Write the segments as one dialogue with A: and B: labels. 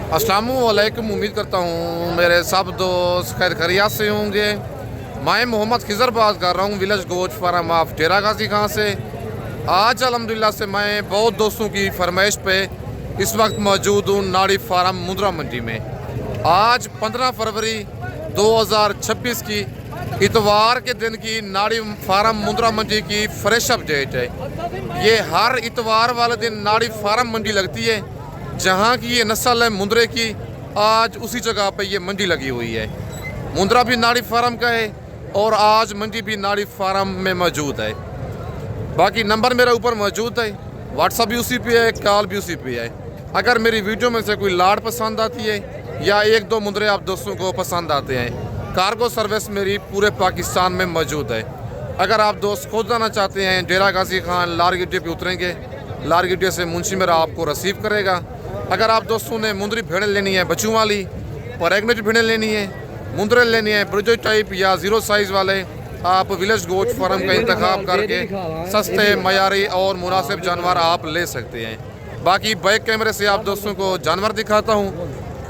A: अस्सलामुअलैकुम। उम्मीद करता हूँ मेरे सब दोस्त खैर खैरियत से होंगे। मैं मोहम्मद खिज़र बात कर रहा हूँ विलेज गोश्त फार्म ऑफ डेरा गाजी खां से। आज अल्हम्दुलिल्लाह से मैं बहुत दोस्तों की फरमाइश पे इस वक्त मौजूद हूँ नाड़ी फार्म मुंद्रा मंडी में। आज 15 फरवरी 2026 की इतवार के दिन की नाड़ी फार्म मुंद्रा मंडी की फ्रेश अपडेट है। ये हर इतवार वाले दिन नाड़ी फार्म मंडी लगती है। जहाँ की ये नस्ल है मुंद्रे की, आज उसी जगह पे ये मंडी लगी हुई है। मुंद्रा भी नाड़ी फार्म का है और आज मंडी भी नाड़ी फार्म में मौजूद है। बाकी नंबर मेरा ऊपर मौजूद है, व्हाट्सअप भी उसी पे है, कॉल भी उसी पे है। अगर मेरी वीडियो में से कोई लाड़ पसंद आती है या एक दो मुंद्रे आप दोस्तों को पसंद आते हैं, कार्गो सर्विस मेरी पूरे पाकिस्तान में मौजूद है। अगर आप दोस्त खुद जाना चाहते हैं, डेरा गाजी खान लारगिड्डे पे उतरेंगे, लारगिड्डे से मुंशी मेरा आपको रिसीव करेगा। अगर आप दोस्तों ने मुंदरी भेड़ें लेनी है, बच्चों वाली प्रेगनेंट भेड़ें लेनी है, मुंदरे लेनी है ब्रिजो टाइप या ज़ीरो साइज़ वाले, आप विलेज गोश्त फार्म का इंतखाब करके सस्ते मयारी और मुनासिब जानवर आप ले सकते हैं। बाकी बैक कैमरे से आप दोस्तों को जानवर दिखाता हूँ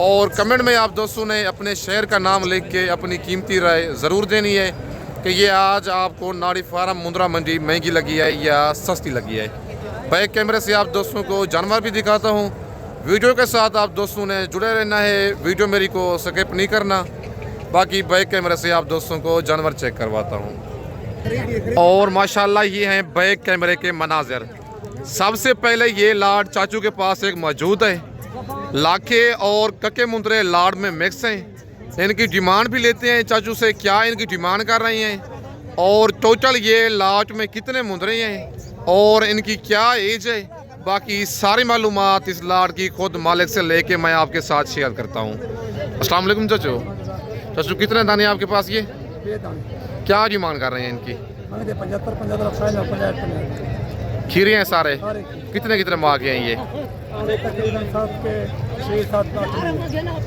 A: और कमेंट में आप दोस्तों ने अपने शहर का नाम लिख के अपनी कीमती राय ज़रूर देनी है कि ये आज आपको नाड़ी फार्म मुंद्रा मंडी महंगी लगी है या सस्ती लगी है। बैक कैमरे से आप दोस्तों को जानवर भी दिखाता हूँ। वीडियो के साथ आप दोस्तों ने जुड़े रहना है, वीडियो मेरी को स्किप नहीं करना। बाकी बैक कैमरे से आप दोस्तों को जानवर चेक करवाता हूँ। और माशाल्लाह ये हैं बैक कैमरे के मनाज़र। सबसे पहले ये लाड़ चाचू के पास एक मौजूद है। लाखे और कके मुंद्रे लाड़ में मिक्स हैं। इनकी डिमांड भी लेते हैं चाचू से, क्या इनकी डिमांड कर रही हैं और टोटल ये लाट में कितने मुंद्रे हैं और इनकी क्या एज है। बाकी सारी मालूमात इस लाड़ की खुद मालिक से लेके मैं आपके साथ शेयर करता हूँ। अस्सलाम वालेकुम चाचू। चाचू कितने दाने आपके पास ये क्या डिमांड कर रहे हैं इनकी?
B: 75
A: खीरे हैं सारे, कितने कितने माह के हैं ये?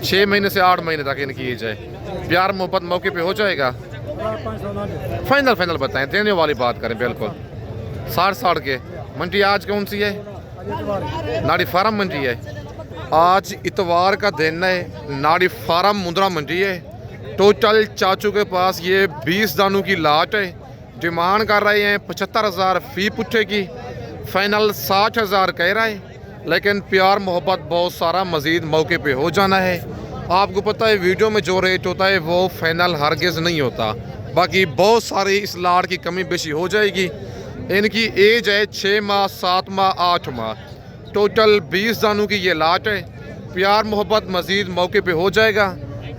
A: 6 महीने से 8 महीने तक इनकी एज है। प्यार मोहब्बत मौके पे हो जाएगा? फाइनल बताएं, देने वाली बात करें। बिल्कुल 60 के। मंडी आज कौन सी है? नाड़ी फार्म मंडी है। आज इतवार का दिन है, नाड़ी फार्म मुंद्रा मंडी है। टोटल चाचू के पास ये 20 दानों की लाट है। डिमांड कर रहे हैं 75,000 फी पुट्ठे की, फाइनल 60,000 कह रहा है, लेकिन प्यार मोहब्बत बहुत सारा मज़ीद मौके पे हो जाना है। आपको पता है वीडियो में जो रेट होता है वो फाइनल हरगिज़ नहीं होता। बाकी बहुत सारी इस लाट की कमी बेशी हो जाएगी। इनकी एज है 6 माह, 7 माह, 8 माह। टोटल 20 दानों की ये लाट है। प्यार मोहब्बत मज़ीद मौके पे हो जाएगा।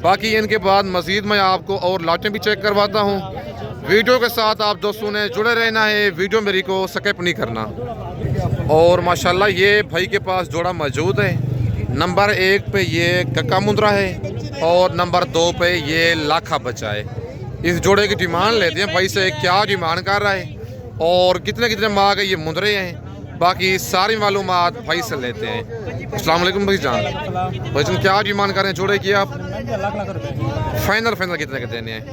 A: बाकी इनके बाद मज़ीद मैं आपको और लाटें भी चेक करवाता हूँ। वीडियो के साथ आप दोस्तों ने जुड़े रहना है, वीडियो मेरी को स्किप नहीं करना। और माशाल्लाह ये भाई के पास जोड़ा मौजूद है। नंबर 1 पे ये कक्का मुंद्रा है और नंबर 2 पे ये लाखा बच्चा है। इस जोड़े की डिमांड लेते हैं भाई से, क्या डिमांड कर रहा है और कितने कितने माह के ये मुंद्रे हैं। बाकी सारी मालूमात भाई से लेते हैं। अस्सलाम वालेकुम भाई जान। भाई जान क्या डिमांड कर रहे हैं जोड़े की आप? फाइनल कितने के देने हैं?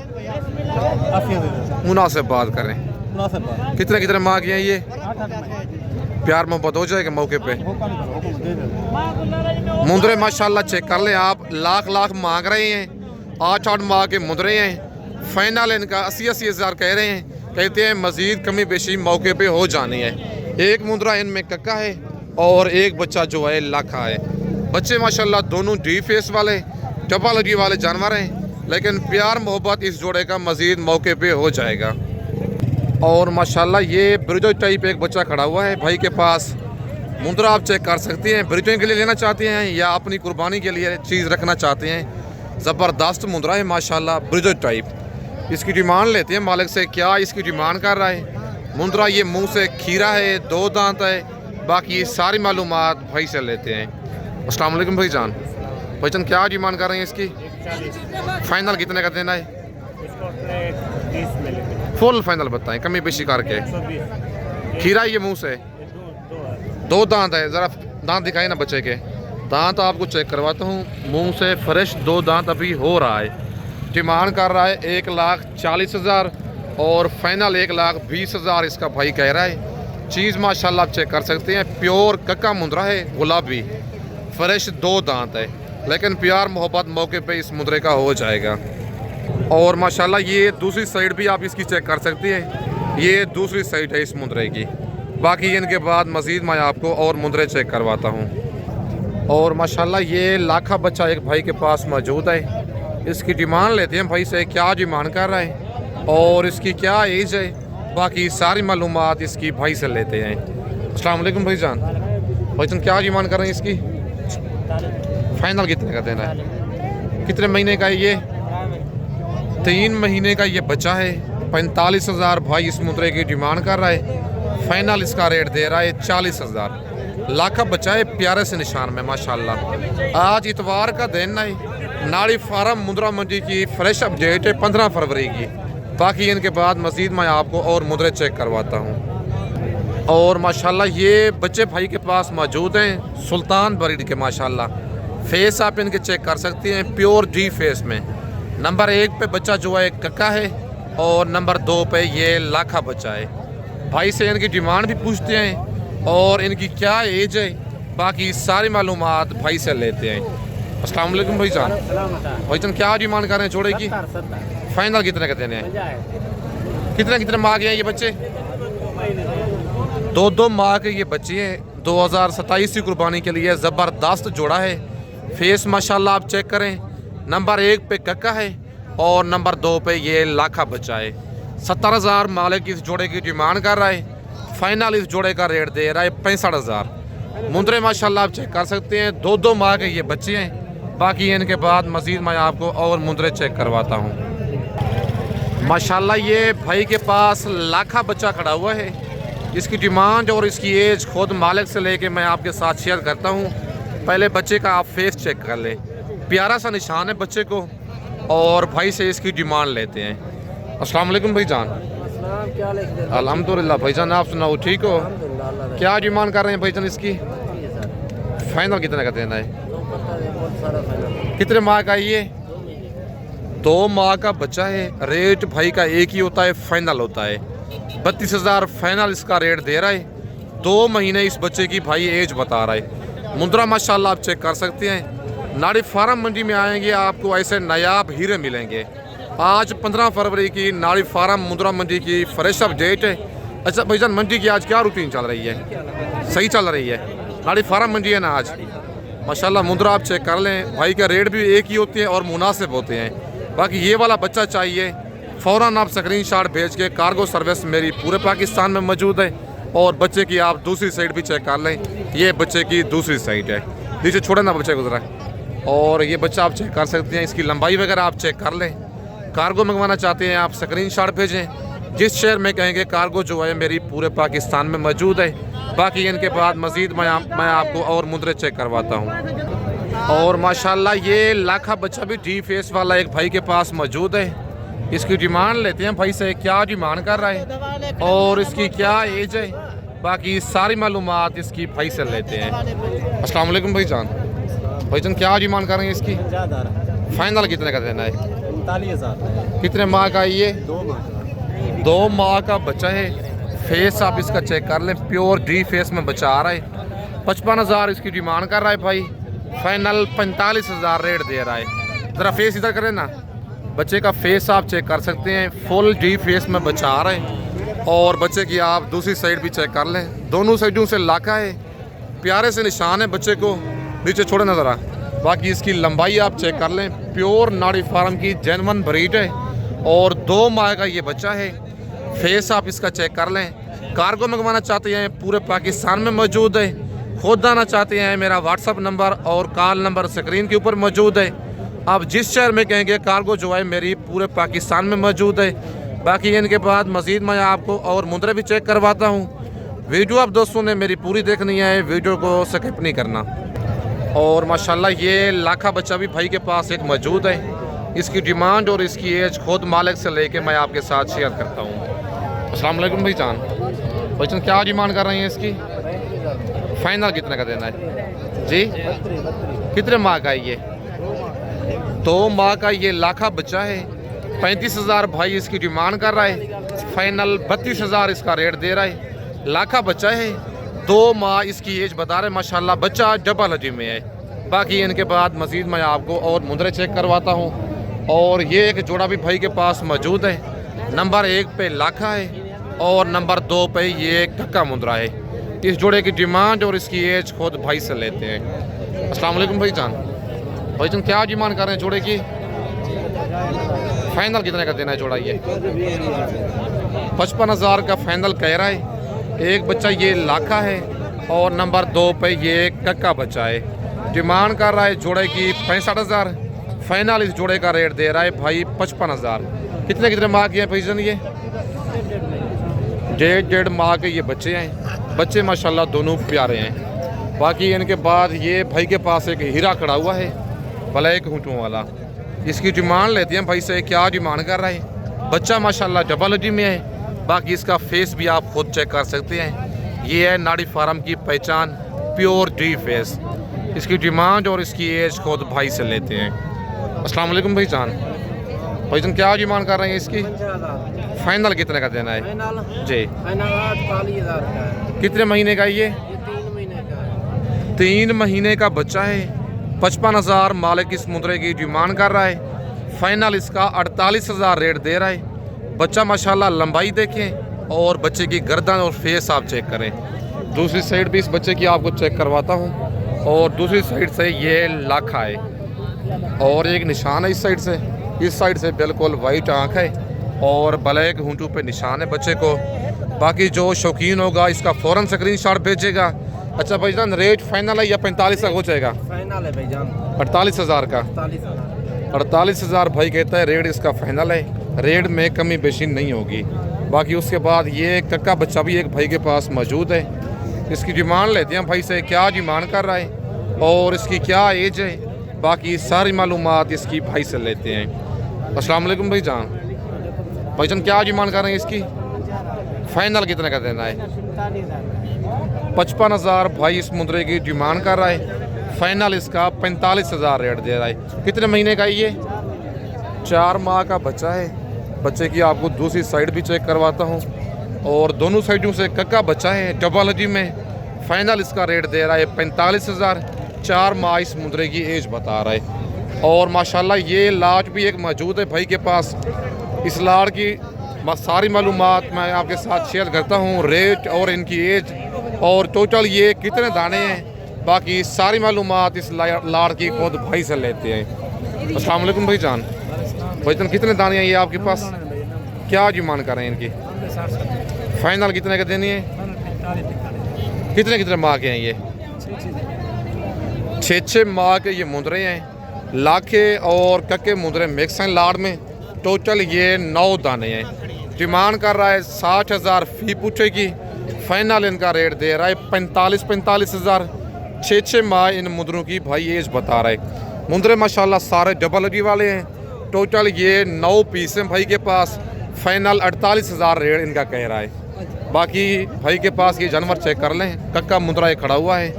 A: मुनासिब बात करें। कितने कितने माह के हैं ये? प्यार मोहब्बत हो जाएगा मौके पे। मुंद्रे माशाल्लाह चेक कर लें आप, लाख मांग रहे हैं। 8 माह के मुंद्रे हैं। फाइनल इनका 80 हज़ार कह रहे हैं। कहते हैं मज़ीद कमी बेशी मौके पे हो जानी है। एक मुंद्रा इनमें कक्का है और एक बच्चा जो है लाखा है। बच्चे माशाल्लाह दोनों डी फेस वाले टोपोलॉजी वाले जानवर हैं, लेकिन प्यार मोहब्बत इस जोड़े का मज़ीद मौके पे हो जाएगा। और माशाल्लाह ये ब्रिजो टाइप एक बच्चा खड़ा हुआ है भाई के पास। मुंद्रा आप चेक कर सकते हैं, ब्रिजों के लिए लेना चाहते हैं या अपनी कुर्बानी के लिए चीज़ रखना चाहते हैं। ज़बरदस्त मुंद्रा है माशाल्लाह, ब्रिजो टाइप। इसकी डिमांड लेते हैं मालिक से, क्या इसकी डिमांड कर रहा है। मुंद्रा ये मुंह से खीरा है, 2 दांत है। बाकी सारी मालूमात भाई से लेते हैं। अस्सलाम वालेकुम भाई जान। भाई जान क्या डिमांड कर रहे हैं इसकी? फाइनल कितने का देना है? फुल फाइनल बताएं, कमी बेशी करके। खीरा ये मुंह से 2 दांत है। ज़रा दांत दिखाए ना बच्चे के। दांत आपको चेक करवाता हूँ। मुंह से फ्रेश 2 दांत अभी हो रहा है। डिमांड कर रहा है 1,40,000 और फाइनल 1,20,000 इसका भाई कह रहा है। चीज़ माशाल्लाह आप चेक कर सकते हैं, प्योर कक्का मुंद्रा है, गुलाबी फ्रेश 2 दांत है। लेकिन प्यार मोहब्बत मौके पे इस मुद्रे का हो जाएगा। और माशाल्लाह ये दूसरी साइड भी आप इसकी चेक कर सकते हैं, ये दूसरी साइड है इस मुद्रे की। बाकी इनके बाद मज़ीद मैं आपको और मुद्रे चेक करवाता हूँ। और माशाल्लाह ये लाखा बच्चा एक भाई के पास मौजूद है। इसकी डिमांड लेते हैं भाई से, क्या डिमांड कर रहा है और इसकी क्या एज है, बाकी सारी मालूमात इसकी भाई से लेते हैं। अस्सलाम वालेकुम भाईजान। भाईजान क्या डिमांड कर रहे हैं इसकी? फाइनल कितने का देना है? कितने महीने का है ये? 3 महीने का ये बच्चा है। 45,000 भाई इस मुद्रे की डिमांड कर रहा है। फाइनल इसका रेट दे रहा है 40,000। लाखा बच्चा है, प्यारे से निशान में माशाल्लाह। आज इतवार का दिन है। नाड़ी फार्म मुद्रा मंडी की फ्रेश अपडेट है 15 फरवरी की। बाकी इनके बाद मज़ीद मैं आपको और मुद्रे चेक करवाता हूँ। और माशाल्लाह ये बच्चे भाई के पास मौजूद हैं सुल्तान ब्रीड के माशाल्लाह। फेस आप इनके चेक कर सकते हैं, प्योर जी फेस में। नंबर 1 पे बच्चा जो है कक्का है और नंबर 2 पे ये लाखा बच्चा है। भाई से इनकी डिमांड भी पूछते हैं और इनकी क्या एज है, बाकी सारी मालूमात भाई से लेते हैं। अस्सलाम वालेकुम भाईजान। भाईजान क्या डिमांड कर रहे हैं जोड़े की? फाइनल कितने का देने हैं? कितने माह के हैं ये बच्चे? 2 माह के ये बच्चे हैं। 2027 की कुर्बानी के लिए ज़बरदस्त जोड़ा है। फेस माशाल्लाह आप चेक करें। नंबर 1 पे कक्का है और नंबर 2 पे ये लाखा बच्चा है। 70,000 मालिक इस जोड़े की डिमांड कर रहा है। फाइनल इस जोड़े का रेट दे रहा है 65,000। मुंदरे माशाल्लाह आप चेक कर सकते हैं। 2 माह के ये बच्चे हैं। बाकी इनके बाद मज़ीद मैं आपको और मुंदरे चेक करवाता हूँ। माशाल्लाह ये भाई के पास लाखा बच्चा खड़ा हुआ है। इसकी डिमांड और इसकी एज खुद मालिक से लेके मैं आपके साथ शेयर करता हूँ। पहले बच्चे का आप फेस चेक कर लें, प्यारा सा निशान है बच्चे को। और भाई से इसकी डिमांड लेते हैं। अस्सलाम वालेकुम भाईजान। अल्हम्दुलिल्लाह भाईजान, आप सुनाओ ठीक हो? क्या डिमांड कर रहे हैं भाईजान इसकी? फाइनल कितने का देना है? कितने माह का है ये? 2 माह का बच्चा है। रेट भाई का एक ही होता है, फाइनल होता है 32,000 फाइनल इसका रेट दे रहा है। 2 महीने इस बच्चे की भाई एज बता रहा है। मुद्रा माशाल्लाह आप चेक कर सकते हैं। नाड़ी फार्म मंडी में आएंगे आपको ऐसे नायाब हीरे मिलेंगे। आज 15 फरवरी की नाड़ी फार्म मुद्रा मंडी की फ्रेश अपडेट है। अच्छा भाईजान, मंडी की आज क्या रूटीन चल रही है? सही चल रही है? नाड़ी फार्म मंडी है ना आज माशाल्लाह। मुद्रा आप चेक कर लें, भाई का रेट भी एक ही होते हैं और मुनासिब होते हैं। बाकी ये वाला बच्चा चाहिए फ़ौरन आप स्क्रीनशॉट भेज के, कार्गो सर्विस मेरी पूरे पाकिस्तान में मौजूद है। और बच्चे की आप दूसरी साइड भी चेक कर लें, ये बच्चे की दूसरी साइड है। नीचे छोड़े ना बच्चे गुजरा। और ये बच्चा आप चेक कर सकते हैं, इसकी लंबाई वगैरह आप चेक कर लें। कार्गो मंगवाना चाहते हैं आप स्क्रीनशॉट भेजें। जिस शहर में कहेंगे कार्गो जो है मेरी पूरे पाकिस्तान में मौजूद है। बाकी इनके बाद मज़ीद मैं आपको और मुद्रे चेक करवाता हूँ। और माशाल्लाह ये लाखा बच्चा भी डी फेस वाला एक भाई के पास मौजूद है। इसकी डिमांड लेते हैं भाई से, क्या डिमांड कर रहा है और इसकी क्या एज है, बाकी सारी मालूमात इसकी भाई से लेते हैं। अस्सलाम वालेकुम भाईजान। भाईजान क्या डिमांड कर रहे हैं इसकी? फाइनल कितने का देना है?
B: 39,000।
A: कितने माह का है ये?
B: 2
A: माह का बच्चा है। फेस आप इसका चेक कर लें, प्योर डी फेस में बच्चा आ रहा है। 55,000 इसकी डिमांड कर रहा है भाई। फाइनल 45,000 रेट दे रहा है। ज़रा फेस इधर करें ना, बच्चे का फेस आप चेक कर सकते हैं। फुल डी फेस में बच्चा आ रहा है। और बच्चे की आप दूसरी साइड भी चेक कर लें, दोनों साइडों से लाखा है। प्यारे से निशान है बच्चे को। नीचे छोड़े ना ज़रा। बाकी इसकी लंबाई आप चेक कर लें, प्योर नाड़ी फार्म की जेन्युइन ब्रीड है। और 2 माह का ये बच्चा है। फेस आप इसका चेक कर लें। कार्गो मंगवाना चाहते हैं पूरे पाकिस्तान में मौजूद है। खुद आना चाहते हैं, मेरा व्हाट्सअप नंबर और कॉल नंबर स्क्रीन के ऊपर मौजूद है। आप जिस शहर में कहेंगे कार्गो जो है मेरी पूरे पाकिस्तान में मौजूद है। बाकी इनके बाद मज़ीद मैं आपको और मुद्रे भी चेक करवाता हूँ। वीडियो आप दोस्तों ने मेरी पूरी देखनी है, वीडियो को स्किप नहीं करना। और माशाल्लाह ये लाखा बच्चा भी भाई के पास एक मौजूद है। इसकी डिमांड और इसकी एज खुद मालिक से लेके मैं आपके साथ शेयर करता हूँ। अस्सलाम वालेकुम भाईजान। भाईजान क्या डिमांड कर रही हैं इसकी? फाइनल कितने का देना है जी? कितने माह का है ये? 2 माह का ये लाखा बच्चा है। 35,000 भाई इसकी डिमांड कर रहा है। फाइनल 32,000 इसका रेट दे रहा है। लाखा बच्चा है। 2 माह इसकी एज बता रहे। माशाल्लाह बच्चा डबल हजी में है। बाकी इनके बाद मज़ीद मैं आपको और मुंदरे चेक करवाता हूँ। और ये एक जोड़ा भी भाई के पास मौजूद है। नंबर 1 पे लाखा है और नंबर 2 पे ये कक्का मुंदरा है। इस जोड़े की डिमांड और इसकी एज खुद भाई से लेते हैं। अस्सलाम वालेकुम भाईजान। भाईजान क्या डिमांड कर रहे हैं जोड़े की? फाइनल कितने का देना है जोड़ा? ये 55,000 का फाइनल कह रहा है। एक बच्चा ये लाखा है और नंबर 2 पे ये कक्का बच्चा है। डिमांड कर रहा है जोड़े की 65,000। फाइनल इस जोड़े का रेट दे रहा है भाई 55,000। कितने माह के हैं भाईजान? ये 1.5 माह के ये बच्चे हैं। बच्चे माशाल्लाह दोनों प्यारे हैं। बाकी इनके बाद ये भाई के पास एक हीरा खड़ा हुआ है ब्लैक हूँटों वाला। इसकी डिमांड लेते हैं भाई से। क्या डिमांड कर रहा है? बच्चा माशाल्लाह डबल हड्डी में है। बाकी इसका फेस भी आप खुद चेक कर सकते हैं। ये है नाड़ी फार्म की पहचान, प्योर डी फेस। इसकी डिमांड और इसकी एज खुद भाई से लेते हैं। अस्सलाम वालेकुम भाईजान। भाईजान क्या डिमांड कर रहे हैं इसकी? फाइनल कितने का देना है जी?
C: 48,000 का है।
A: कितने महीने का ये?
C: 3 महीने का है।
A: 3 महीने का बच्चा है। 55,000 मालिक इस मुंदरे की डिमांड कर रहा है। फाइनल इसका 48,000 रेट दे रहा है। बच्चा माशाल्लाह लंबाई देखें और बच्चे की गर्दन और फेस आप चेक करें। दूसरी साइड भी इस बच्चे की आपको चेक करवाता हूँ। और दूसरी साइड से ये लाखा है और एक निशान है इस साइड से। इस साइड से बिल्कुल वाइट आँख है और ब्लैक हूंटू पे निशान है बच्चे को। बाकी जो शौकीन होगा इसका फ़ौरन स्क्रीनशॉट भेजेगा। अच्छा भाईजान, रेट फाइनल है या 45 तक हो जाएगा?
C: फाइनल है भाईजान
A: 48,000 का। 48,000 भाई कहता है रेट इसका फाइनल है। रेट में कमी बेशी नहीं होगी। बाकी उसके बाद ये कक्का बच्चा भी एक भाई के पास मौजूद है। इसकी डिमांड लेते हैं भाई से। क्या डिमांड कर रहा है और इसकी क्या एज है? बाकी सारी मालूमात इसकी भाई से लेते हैं। अस्सलाम वालेकुम भाईजान। भाईजान क्या डिमांड कर रहे हैं इसकी? फाइनल कितने का देना है? 55,000 भाई इस मुंदरे की डिमांड कर रहा है। फाइनल इसका 45,000 रेट दे रहा है। कितने महीने का ये? 4 माह का बच्चा है। बच्चे की आपको दूसरी साइड भी चेक करवाता हूँ। और दोनों साइडों से कक्का बच्चा है डबल हड्डी में। फाइनल इसका रेट दे रहा है 45,000। 4 माह इस मुंदरे की एज बता रहा है। और माशाल्लाह ये लाट भी एक मौजूद है भाई के पास। इस लाट की सारी मालूमात मैं आपके साथ शेयर करता हूँ। रेट और इनकी एज और टोटल ये कितने दाने हैं। बाकी सारी मालूमात इस लाट की खुद भाई से लेते हैं। अस्सलाम वालेकुम भाईजान। भाईजान कितने दाने हैं ये आपके पास? क्या डिमांड कर रहे हैं इनकी? फाइनल कितने का देनी है? कितने माह के हैं ये? 6 माह के ये मुंदरे हैं। लाखे और कक्के मुंदरे मिक्स हैं लाड़ में। टोटल ये 9 दाने हैं। डिमांड कर रहा है 60,000 फी पूछे की। फाइनल इनका रेट दे रहा है 45,000। 6 माह इन मुंदरों की भाई एज बता रहा है। मुंदरे माशाल्लाह सारे डबल हड्डी वाले हैं। टोटल ये 9 पीस हैं भाई के पास। फाइनल 48,000 रेट इनका कह रहा है। बाकी भाई के पास ये जानवर चेक कर लें। कक्का मुंदरा ये खड़ा हुआ है,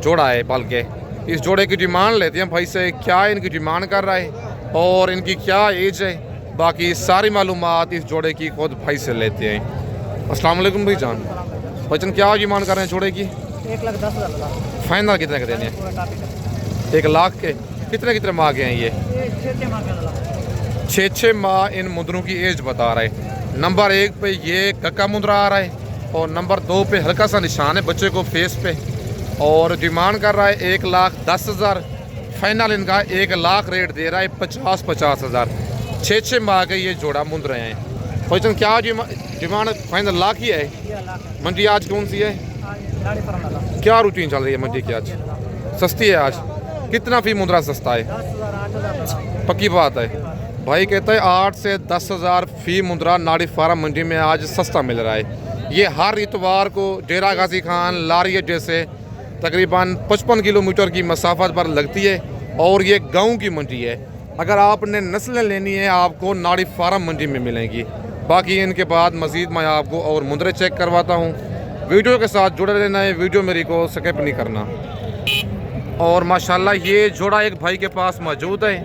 A: जोड़ा है बल्कि। इस जोड़े की डिमांड लेते हैं भाई से। क्या इनकी डिमांड कर रहा है और इनकी क्या एज है? बाकी सारी मालूमात इस जोड़े की खुद भाई से लेते हैं। अस्सलाम वालेकुम भाईजान। भाईजान क्या डिमांड कर रहे हैं जोड़े की?
C: 1,10,000।
A: फाइनल कितने के देने हैं? 1 लाख के। कितने माह के हैं ये? 6 माह इन मुंदरों की एज बता रहा है। नंबर 1 पे ये कक्का मुंदरा आ रहा है और नंबर 2 पे हल्का सा निशान है बच्चे को फेस पे। और डिमांड कर रहा है 1,10,000। फाइनल इनका 1 लाख रेट दे रहा है 50,000। 6 माह के ये जोड़ा मुंदरे हैं। भाईजान क्या डिमांड? फाइनल लाख ही है। मंडी आज कौन सी है? क्या रूटीन चल रही है मंडी की आज? सस्ती है आज। कितना फी मुंदरा सस्ता है? पक्की बात है। भाई कहता है 8 से 10,000 फी मुंदरा नाड़ी फार्म मंडी में आज सस्ता मिल रहा है। ये हर इतवार को डेरा गाजी खान लारियत जैसे तकरीबन 55 किलोमीटर की मसाफत पर लगती है और ये गांव की मंडी है। अगर आपने नस्लें लेनी है आपको नाड़ी फार्म मंडी में मिलेंगी। बाकी इनके बाद मज़ीद मैं आपको और मुंदरे चेक करवाता हूँ। वीडियो के साथ जुड़े रहना है। वीडियो मेरी को स्किप नहीं करना। और माशाल्लाह ये जोड़ा एक भाई के पास मौजूद है।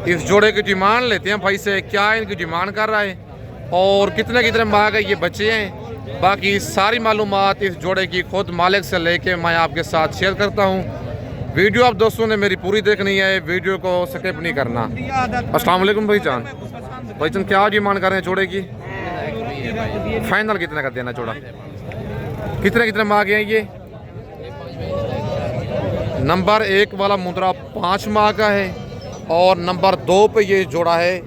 A: इस जोड़े की डिमांड लेते हैं भाई से। क्या इनकी डिमांड कर रहा है और कितने माह के ये बच्चे हैं? बाकी सारी मालूमात इस जोड़े की खुद मालिक से लेके मैं आपके साथ शेयर करता हूँ। वीडियो आप दोस्तों ने मेरी पूरी देखनी है, वीडियो को स्किप नहीं करना। अस्सलाम वालेकुम भाईजान। भाईजान क्या डिमांड कर रहे हैं जोड़े की? फाइनल कितने का देना जोड़ा? कितने कितने माह गए हैं ये? नंबर 1 वाला मुंद्रा 5 माह का है और नंबर 2 पे ये जोड़ा है।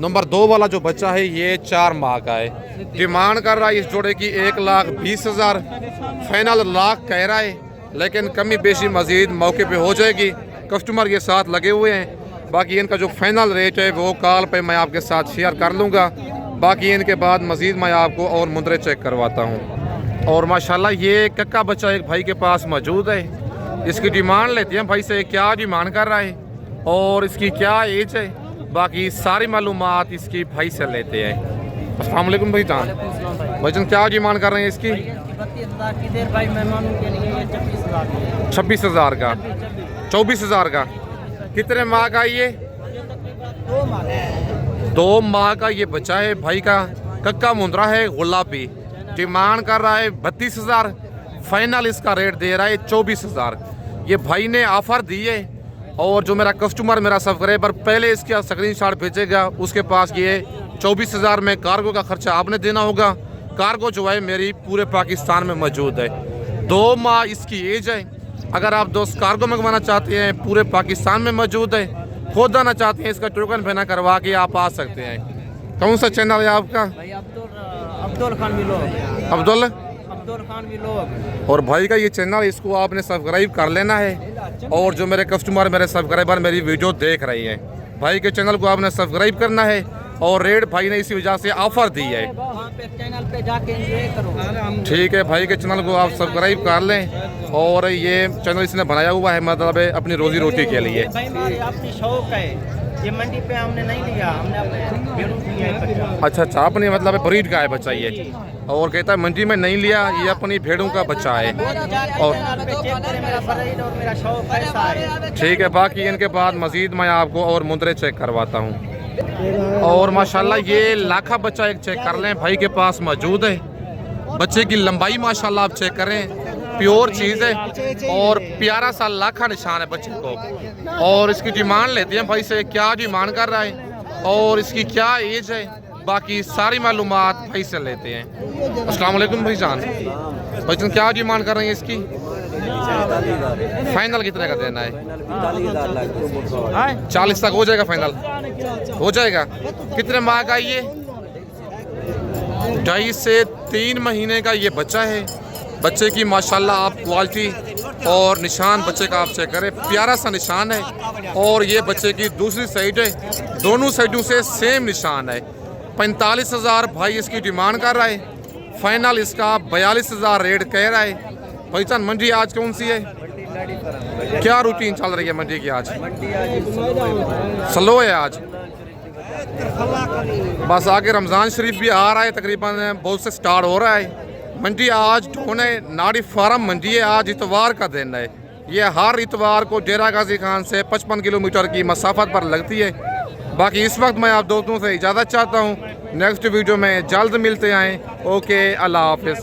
A: नंबर 2 वाला जो बच्चा है ये 4 माह का है। डिमांड कर रहा है इस जोड़े की 1,20,000, फाइनल लाख कह रहा है, लेकिन कमी बेशी मजीद मौके पे हो जाएगी। कस्टमर के साथ लगे हुए हैं। बाकी इनका जो फाइनल रेट है वो कॉल पे मैं आपके साथ शेयर कर लूँगा। बाकी इनके बाद मजीद मैं आपको और मुंद्रे चेक करवाता हूँ। और माशाल्लाह ये कक्का बच्चा एक भाई के पास मौजूद है। इसकी डिमांड लेते हैं भाई से, क्या डिमांड कर रहा है और इसकी क्या एज है, बाकी सारी मालूमात इसकी भाई से लेते हैं। अस्सलाम वालेकुम भाईजान। भाईजान क्या डिमांड कर रहे हैं इसकी?
C: 32,000 की देर भाई मेहमानों के लिए 26,000
A: 26,000 का, 24,000 का। कितने माह का ये? 2 माह का ये बच्चा है भाई का। कक्का मुंद्रा है, गुलाबी। डिमांड कर रहा है 32,000, फाइनल इसका रेट दे रहा है 24,000। ये भाई ने ऑफर दी है और जो मेरा कस्टमर, मेरा सब्सक्राइबर पहले इसका स्क्रीनशॉट भेजेगा, उसके पास ये 24,000 में कार्गो का खर्चा आपने देना होगा। कार्गो जो है मेरी पूरे पाकिस्तान में मौजूद है। 2 माह इसकी एज है। अगर आप दोस्त कार्गो मंगवाना चाहते हैं पूरे पाकिस्तान में मौजूद है। खुद आना चाहते हैं इसका टोकन बना करवा के आप आ सकते हैं। कौन सा चैनल है आपका?
C: भाई अब्दुल खान भी लोग।
A: अब्दुल
C: खान भी लोग।
A: और भाई का ये चैनल, इसको आपने सब्सक्राइब कर लेना है। और जो मेरे कस्टमर, मेरे सब्सक्राइबर मेरी वीडियो देख रही हैं, भाई के चैनल को आपने सब्सक्राइब करना है। और रेट भाई ने इसी वजह से ऑफर दी है।
C: वहाँ पे चैनल पे जाके एंजॉय करो।
A: ठीक है, भाई के चैनल को आप सब्सक्राइब कर लें। और ये चैनल इसने बनाया हुआ है मतलब अपनी रोजी रोटी के लिए।
C: भाई हमारी अपनी शौक है, ये मंडी पे हमने नहीं लिया, हमने अपने भेड़ों को लिया है बच्चा।
A: अच्छा, आपने मतलब ब्रीड का है बच्चा ये, और कहता है मंडी में नहीं लिया, ये अपनी भेड़ों का बच्चा है। और
C: मेरा शौक ऐसा है।
A: ठीक है, बाकी इनके बाद मजीद मैं आपको और मुंद्रे चेक करवाता हूँ। और माशाल्लाह ये लाखा बच्चा एक चेक कर लें, भाई के पास मौजूद है। बच्चे की लंबाई माशाल्लाह आप चेक करें, प्योर चीज़ है और प्यारा सा लाखा निशान है बच्चे को। और इसकी डिमांड लेते हैं भाई से, क्या डिमांड कर रहा है और इसकी क्या एज है, बाकी सारी मालूमात भाई से लेते हैं। अस्सलाम वालेकुम भाईजान। भाईजान क्या डिमांड कर रहे हैं इसकी? फाइनल कितने का देना है? 40 तक हो जाएगा, फाइनल हो जाएगा। कितने माह का ये? 2.5 से 3 महीने का ये बच्चा है। बच्चे की माशाल्लाह आप क्वालिटी और निशान बच्चे का आप चेक करें, प्यारा सा निशान है। और ये बच्चे की दूसरी साइड है, दोनों साइडों से सेम निशान है। 45,000 भाई इसकी डिमांड कर रहा है। फाइनल इसका 42,000 रेट कह रहा है। भाईजान मंडी आज कौन सी है? क्या रूटीन चल रही है मंडी की आज? स्लो है आज। बस आगे रमज़ान शरीफ भी आ रहा है, तकरीबन बहुत से स्टार्ट हो रहा है। मंडी आज ढूंढ है, नाड़ी फार्म मंडी है। आज इतवार का दिन है। ये हर इतवार को डेरा गाजी खान से 55 किलोमीटर की मसाफत पर लगती है। बाकी इस वक्त मैं आप दोस्तों से इजाज़त चाहता हूँ। नेक्स्ट वीडियो में जल्द मिलते हैं। ओके, अल्लाह हाफिज़।